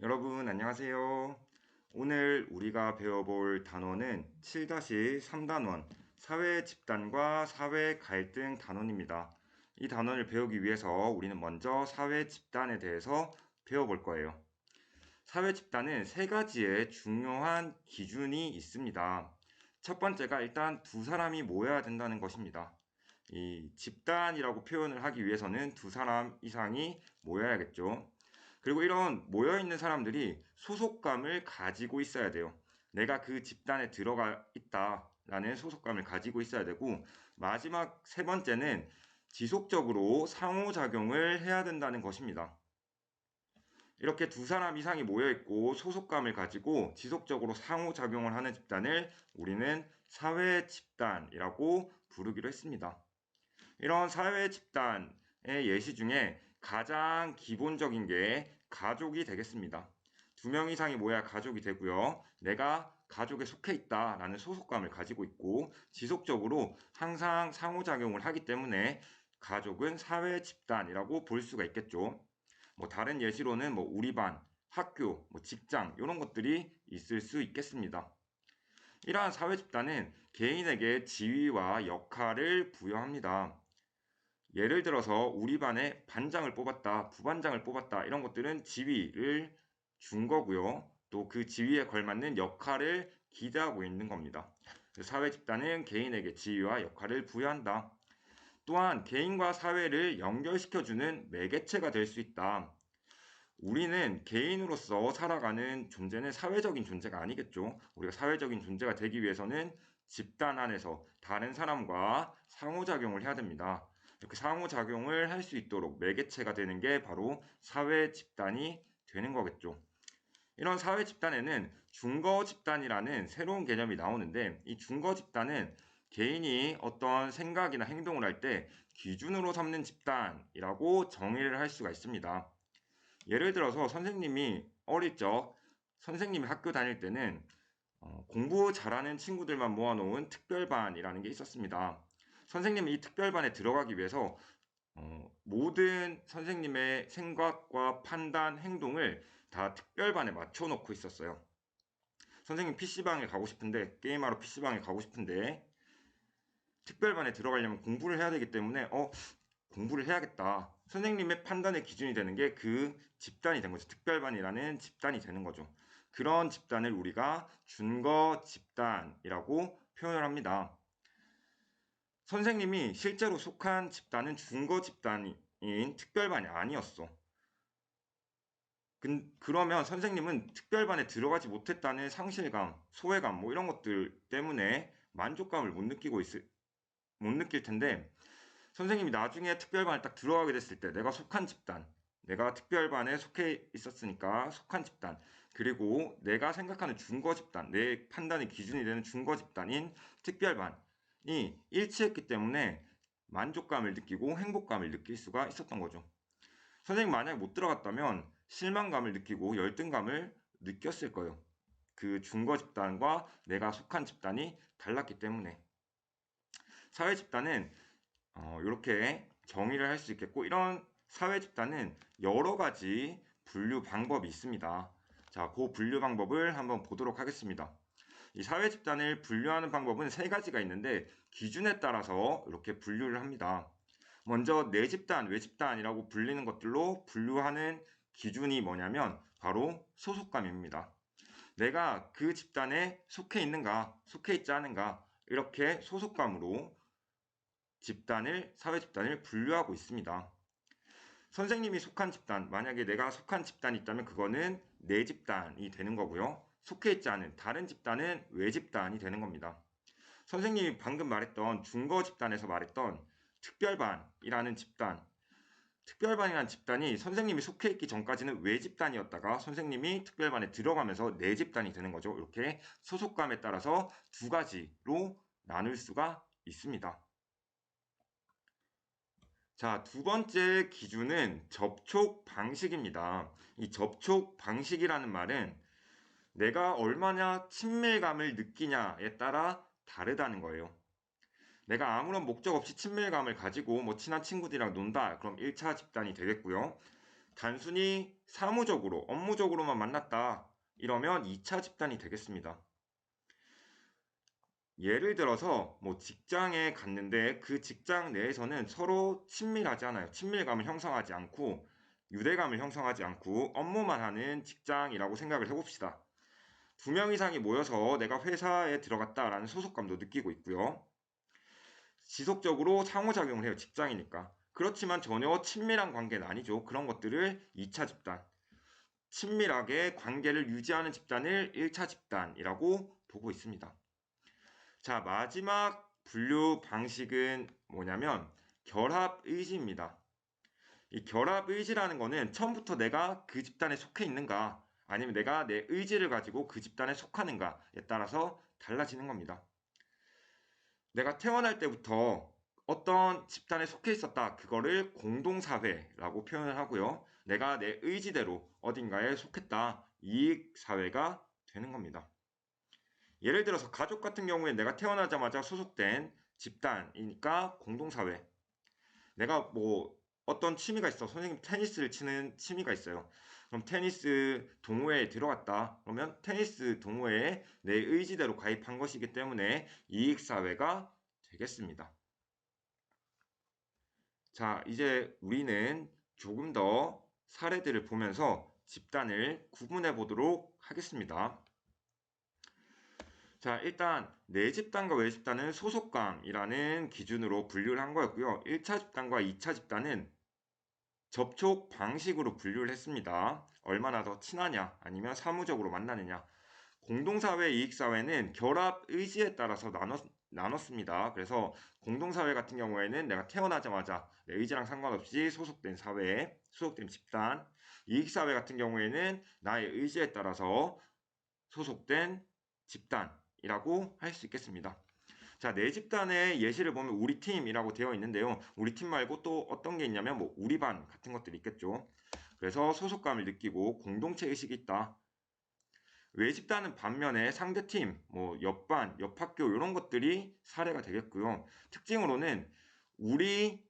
여러분 안녕하세요. 오늘 우리가 배워볼 단원은 7-3단원 사회 집단과 사회 갈등 단원입니다. 이 단원을 배우기 위해서 우리는 먼저 사회 집단에 대해서 배워볼 거예요. 사회 집단은 세 가지의 중요한 기준이 있습니다. 첫 번째가 일단 두 사람이 모여야 된다는 것입니다. 이 집단이라고 표현을 하기 위해서는 두 사람 이상이 모여야겠죠. 그리고 이런 모여있는 사람들이 소속감을 가지고 있어야 돼요. 내가 그 집단에 들어가 있다라는 소속감을 가지고 있어야 되고, 마지막 세 번째는 지속적으로 상호작용을 해야 된다는 것입니다. 이렇게 두 사람 이상이 모여있고 소속감을 가지고 지속적으로 상호작용을 하는 집단을 우리는 사회 집단이라고 부르기로 했습니다. 이런 사회 집단의 예시 중에 가장 기본적인 게 가족이 되겠습니다. 두 명 이상이 모여야 가족이 되고요. 내가 가족에 속해 있다라는 소속감을 가지고 있고 지속적으로 항상 상호작용을 하기 때문에 가족은 사회 집단이라고 볼 수가 있겠죠. 다른 예시로는 우리 반, 학교, 직장 이런 것들이 있을 수 있겠습니다. 이러한 사회 집단은 개인에게 지위와 역할을 부여합니다. 예를 들어서 우리 반에 반장을 뽑았다, 부반장을 뽑았다 이런 것들은 지위를 준 거고요. 또 그 지위에 걸맞는 역할을 기대하고 있는 겁니다. 사회 집단은 개인에게 지위와 역할을 부여한다. 또한 개인과 사회를 연결시켜주는 매개체가 될 수 있다. 우리는 개인으로서 살아가는 존재는 사회적인 존재가 아니겠죠. 우리가 사회적인 존재가 되기 위해서는 집단 안에서 다른 사람과 상호작용을 해야 됩니다. 이렇게 상호작용을 할 수 있도록 매개체가 되는 게 바로 사회 집단이 되는 거겠죠. 이런 사회 집단에는 중거 집단이라는 새로운 개념이 나오는데, 이 중거 집단은 개인이 어떤 생각이나 행동을 할 때 기준으로 삼는 집단이라고 정의를 할 수가 있습니다. 예를 들어서 선생님이 어릴 적 선생님이 학교 다닐 때는 공부 잘하는 친구들만 모아놓은 특별반이라는 게 있었습니다. 선생님이 이 특별반에 들어가기 위해서 모든 선생님의 생각과 판단, 행동을 다 특별반에 맞춰놓고 있었어요. 선생님 PC방에 가고 싶은데, 게임하러 PC방에 가고 싶은데, 특별반에 들어가려면 공부를 해야 되기 때문에, 공부를 해야겠다. 선생님의 판단의 기준이 되는 게 그 집단이 된 거죠. 특별반이라는 집단이 되는 거죠. 그런 집단을 우리가 준거 집단이라고 표현을 합니다. 선생님이 실제로 속한 집단은 준거 집단인 특별반이 아니었어. 그러면 선생님은 특별반에 들어가지 못했다는 상실감, 소외감, 이런 것들 때문에 만족감을 못 느낄 텐데, 선생님이 나중에 특별반에 딱 들어가게 됐을 때 내가 속한 집단, 내가 특별반에 속해 있었으니까 속한 집단, 그리고 내가 생각하는 준거 집단, 내 판단의 기준이 되는 준거 집단인 특별반이 일치했기 때문에 만족감을 느끼고 행복감을 느낄 수가 있었던 거죠. 선생님 만약에 못 들어갔다면 실망감을 느끼고 열등감을 느꼈을 거예요. 그 준거 집단과 내가 속한 집단이 달랐기 때문에. 사회 집단은 이렇게 정의를 할 수 있겠고, 이런 사회 집단은 여러 가지 분류 방법이 있습니다. 자, 그 분류 방법을 한번 보도록 하겠습니다. 이 사회 집단을 분류하는 방법은 세 가지가 있는데 기준에 따라서 이렇게 분류를 합니다. 먼저 내 집단, 외 집단이라고 불리는 것들로 분류하는 기준이 뭐냐면 바로 소속감입니다. 내가 그 집단에 속해 있는가, 속해 있지 않은가, 이렇게 소속감으로 사회 집단을 분류하고 있습니다. 선생님이 속한 집단, 만약에 내가 속한 집단이 있다면 그거는 내 집단이 되는 거고요. 속해 있지 않은 다른 집단은 외 집단이 되는 겁니다. 선생님이 방금 말했던 중거 집단에서 말했던 특별반이라는 집단이 선생님이 속해 있기 전까지는 외 집단이었다가 선생님이 특별반에 들어가면서 내 집단이 되는 거죠. 이렇게 소속감에 따라서 두 가지로 나눌 수가 있습니다. 자, 두 번째 기준은 접촉 방식입니다. 이 접촉 방식이라는 말은 내가 얼마나 친밀감을 느끼냐에 따라 다르다는 거예요. 내가 아무런 목적 없이 친밀감을 가지고 친한 친구들이랑 논다. 그럼 1차 집단이 되겠고요. 단순히 사무적으로, 업무적으로만 만났다. 이러면 2차 집단이 되겠습니다. 예를 들어서 뭐 직장에 갔는데 그 직장 내에서는 서로 친밀하지 않아요. 친밀감을 형성하지 않고 유대감을 형성하지 않고 업무만 하는 직장이라고 생각을 해봅시다. 2명 이상이 모여서 내가 회사에 들어갔다라는 소속감도 느끼고 있고요. 지속적으로 상호작용을 해요. 직장이니까. 그렇지만 전혀 친밀한 관계는 아니죠. 그런 것들을 2차 집단, 친밀하게 관계를 유지하는 집단을 1차 집단이라고 보고 있습니다. 자, 마지막 분류 방식은 뭐냐면 결합의지입니다. 이 결합의지라는 거는 처음부터 내가 그 집단에 속해 있는가 아니면 내가 내 의지를 가지고 그 집단에 속하는가에 따라서 달라지는 겁니다. 내가 태어날 때부터 어떤 집단에 속해 있었다. 그거를 공동사회라고 표현을 하고요. 내가 내 의지대로 어딘가에 속했다. 이익사회가 되는 겁니다. 예를 들어서 가족 같은 경우에 내가 태어나자마자 소속된 집단이니까 공동사회. 내가 뭐 어떤 취미가 있어. 선생님 테니스를 치는 취미가 있어요. 그럼 테니스 동호회에 들어갔다. 그러면 테니스 동호회에 내 의지대로 가입한 것이기 때문에 이익사회가 되겠습니다. 자, 이제 우리는 조금 더 사례들을 보면서 집단을 구분해 보도록 하겠습니다. 자, 일단 내 집단과 외 집단은 소속감이라는 기준으로 분류를 한 거였고요. 1차 집단과 2차 집단은 접촉 방식으로 분류를 했습니다. 얼마나 더 친하냐 아니면 사무적으로 만나느냐. 공동사회, 이익사회는 결합 의지에 따라서 나눴습니다. 그래서 공동사회 같은 경우에는 내가 태어나자마자 내 의지랑 상관없이 소속된 사회, 소속된 집단, 이익사회 같은 경우에는 나의 의지에 따라서 소속된 집단이라고 할 수 있겠습니다. 자, 내 집단의 예시를 보면 우리 팀이라고 되어 있는데요. 우리 팀 말고 또 어떤 게 있냐면 뭐 우리 반 같은 것들이 있겠죠. 그래서 소속감을 느끼고 공동체 의식이 있다. 외 집단은 반면에 상대팀, 뭐 옆반, 옆학교 이런 것들이 사례가 되겠고요. 특징으로는 우리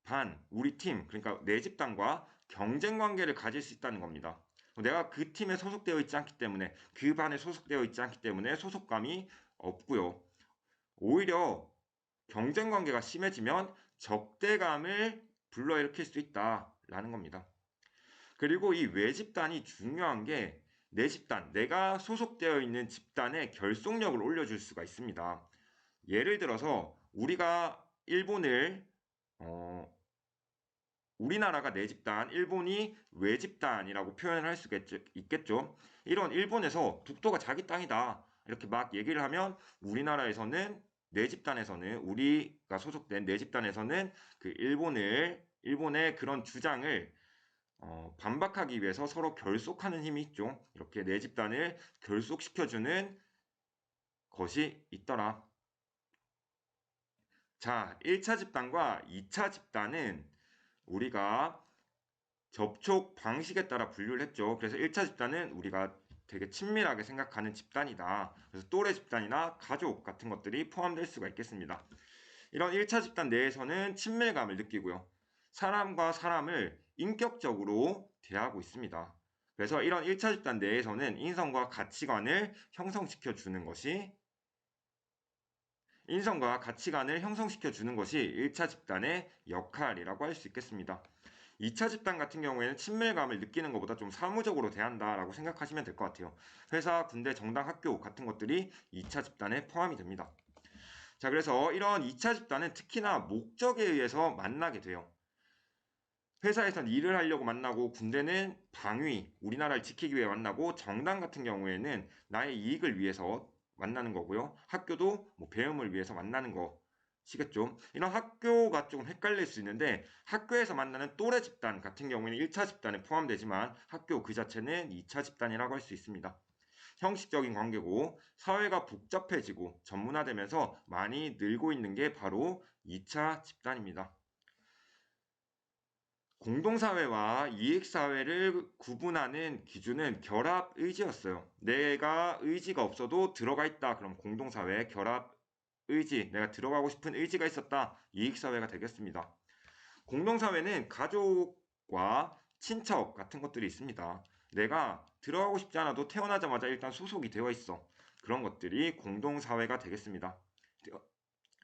반, 우리 팀, 그러니까 내 집단과 경쟁 관계를 가질 수 있다는 겁니다. 내가 그 팀에 소속되어 있지 않기 때문에 그 반에 소속되어 있지 않기 때문에 소속감이 없고요. 오히려 경쟁 관계가 심해지면 적대감을 불러일으킬 수 있다라는 겁니다. 그리고 이 외 집단이 중요한 게 내 집단, 내가 소속되어 있는 집단의 결속력을 올려줄 수가 있습니다. 예를 들어서 우리가 일본을 우리나라가 내 집단, 일본이 외 집단이라고 표현을 할 수가 있겠죠. 이런 일본에서 독도가 자기 땅이다 이렇게 막 얘기를 하면 우리나라에서는 내 집단에서는 우리가 소속된 내 집단에서는 그 일본의 그런 주장을 반박하기 위해서 서로 결속하는 힘이 있죠. 이렇게 내 집단을 결속시켜주는 것이 있더라. 자, 1차 집단과 2차 집단은 우리가 접촉 방식에 따라 분류를 했죠. 그래서 1차 집단은 우리가 되게 친밀하게 생각하는 집단이다. 그래서 또래 집단이나 가족 같은 것들이 포함될 수가 있겠습니다. 이런 1차 집단 내에서는 친밀감을 느끼고요. 사람과 사람을 인격적으로 대하고 있습니다. 그래서 이런 1차 집단 내에서는 인성과 가치관을 형성시켜 주는 것이 1차 집단의 역할이라고 할 수 있겠습니다. 2차 집단 같은 경우에는 친밀감을 느끼는 것보다 좀 사무적으로 대한다라고 생각하시면 될 것 같아요. 회사, 군대, 정당, 학교 같은 것들이 2차 집단에 포함이 됩니다. 자, 그래서 이런 2차 집단은 특히나 목적에 의해서 만나게 돼요. 회사에선 일을 하려고 만나고 군대는 방위, 우리나라를 지키기 위해 만나고 정당 같은 경우에는 나의 이익을 위해서 만나는 거고요. 학교도 뭐 배움을 위해서 만나는 것이겠죠. 이런 학교가 좀 헷갈릴 수 있는데 학교에서 만나는 또래 집단 같은 경우에는 1차 집단에 포함되지만 학교 그 자체는 2차 집단이라고 할 수 있습니다. 형식적인 관계고 사회가 복잡해지고 전문화되면서 많이 늘고 있는 게 바로 2차 집단입니다. 공동사회와 이익사회를 구분하는 기준은 결합의지였어요. 내가 의지가 없어도 들어가 있다. 그럼 공동사회, 결합의지, 내가 들어가고 싶은 의지가 있었다. 이익사회가 되겠습니다. 공동사회는 가족과 친척 같은 것들이 있습니다. 내가 들어가고 싶지 않아도 태어나자마자 일단 소속이 되어 있어. 그런 것들이 공동사회가 되겠습니다.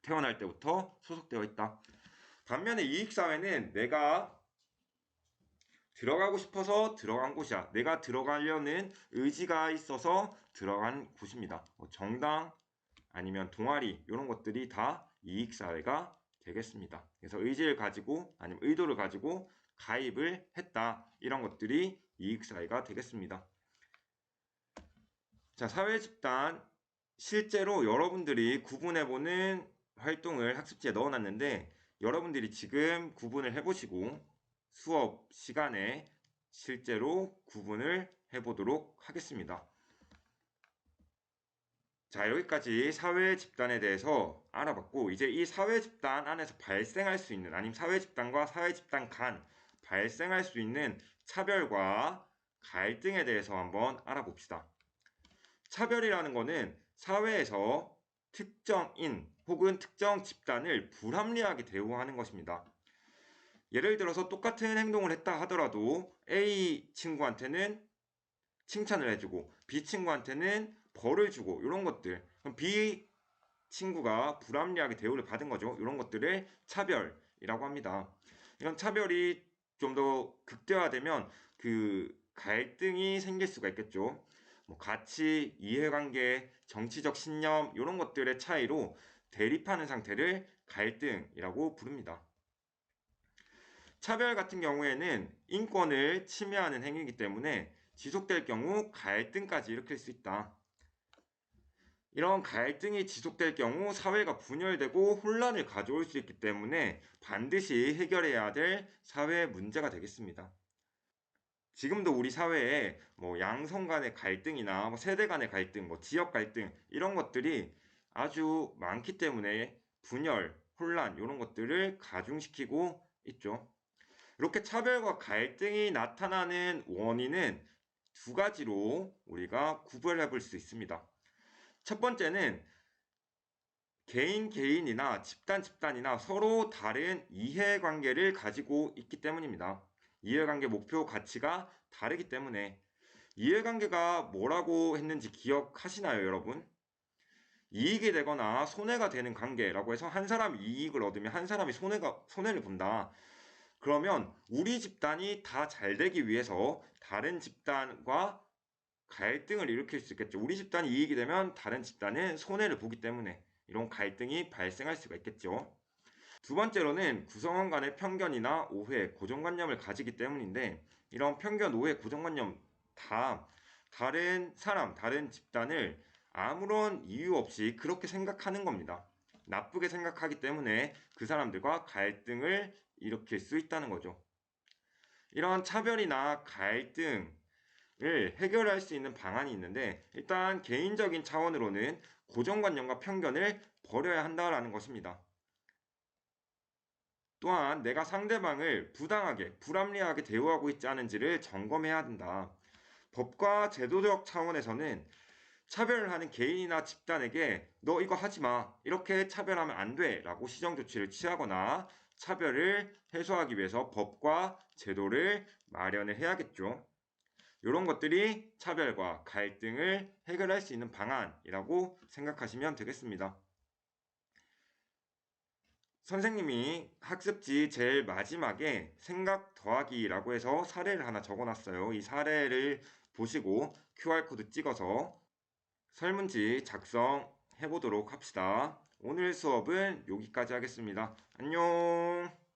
태어날 때부터 소속되어 있다. 반면에 이익사회는 내가 들어가고 싶어서 들어간 곳이야. 내가 들어가려는 의지가 있어서 들어간 곳입니다. 정당 아니면 동아리 이런 것들이 다 이익사회가 되겠습니다. 그래서 의지를 가지고 아니면 의도를 가지고 가입을 했다. 이런 것들이 이익사회가 되겠습니다. 자, 사회집단 실제로 여러분들이 구분해보는 활동을 학습지에 넣어놨는데 여러분들이 지금 구분을 해보시고 수업 시간에 실제로 구분을 해보도록 하겠습니다. 자, 여기까지 사회집단에 대해서 알아봤고 이제 이 사회집단 안에서 발생할 수 있는 아니면 사회집단과 사회집단 간 발생할 수 있는 차별과 갈등에 대해서 한번 알아봅시다. 차별이라는 거는 사회에서 특정인 혹은 특정 집단을 불합리하게 대우하는 것입니다. 예를 들어서 똑같은 행동을 했다 하더라도 A 친구한테는 칭찬을 해주고 B 친구한테는 벌을 주고 이런 것들, 그럼 B 친구가 불합리하게 대우를 받은 거죠. 이런 것들을 차별이라고 합니다. 이런 차별이 좀 더 극대화되면 그 갈등이 생길 수가 있겠죠. 뭐 가치, 이해관계, 정치적 신념 이런 것들의 차이로 대립하는 상태를 갈등이라고 부릅니다. 차별 같은 경우에는 인권을 침해하는 행위이기 때문에 지속될 경우 갈등까지 일으킬 수 있다. 이런 갈등이 지속될 경우 사회가 분열되고 혼란을 가져올 수 있기 때문에 반드시 해결해야 될 사회 문제가 되겠습니다. 지금도 우리 사회에 양성 간의 갈등이나 세대 간의 갈등, 지역 갈등 이런 것들이 아주 많기 때문에 분열, 혼란 이런 것들을 가중시키고 있죠. 이렇게 차별과 갈등이 나타나는 원인은 두 가지로 우리가 구별해 볼 수 있습니다. 첫 번째는 개인이나 집단이나 서로 다른 이해관계를 가지고 있기 때문입니다. 이해관계 목표 가치가 다르기 때문에 이해관계가 뭐라고 했는지 기억하시나요, 여러분? 이익이 되거나 손해가 되는 관계라고 해서 한 사람이 이익을 얻으면 한 사람이 손해를 본다. 그러면 우리 집단이 다 잘 되기 위해서 다른 집단과 갈등을 일으킬 수 있겠죠. 우리 집단이 이익이 되면 다른 집단은 손해를 보기 때문에 이런 갈등이 발생할 수가 있겠죠. 두 번째로는 구성원 간의 편견이나 오해, 고정관념을 가지기 때문인데 이런 편견, 오해, 고정관념 다 다른 사람, 다른 집단을 아무런 이유 없이 그렇게 생각하는 겁니다. 나쁘게 생각하기 때문에 그 사람들과 갈등을 일으킬 수 있다는 거죠. 이런 차별이나 갈등을 해결할 수 있는 방안이 있는데 일단 개인적인 차원으로는 고정관념과 편견을 버려야 한다는 것입니다. 또한 내가 상대방을 부당하게, 불합리하게 대우하고 있지 않은지를 점검해야 한다. 법과 제도적 차원에서는 차별을 하는 개인이나 집단에게 너 이거 하지 마. 이렇게 차별하면 안 돼. 라고 시정조치를 취하거나 차별을 해소하기 위해서 법과 제도를 마련을 해야겠죠. 이런 것들이 차별과 갈등을 해결할 수 있는 방안이라고 생각하시면 되겠습니다. 선생님이 학습지 제일 마지막에 생각 더하기라고 해서 사례를 하나 적어놨어요. 이 사례를 보시고 QR코드 찍어서 설문지 작성해 보도록 합시다. 오늘 수업은 여기까지 하겠습니다. 안녕.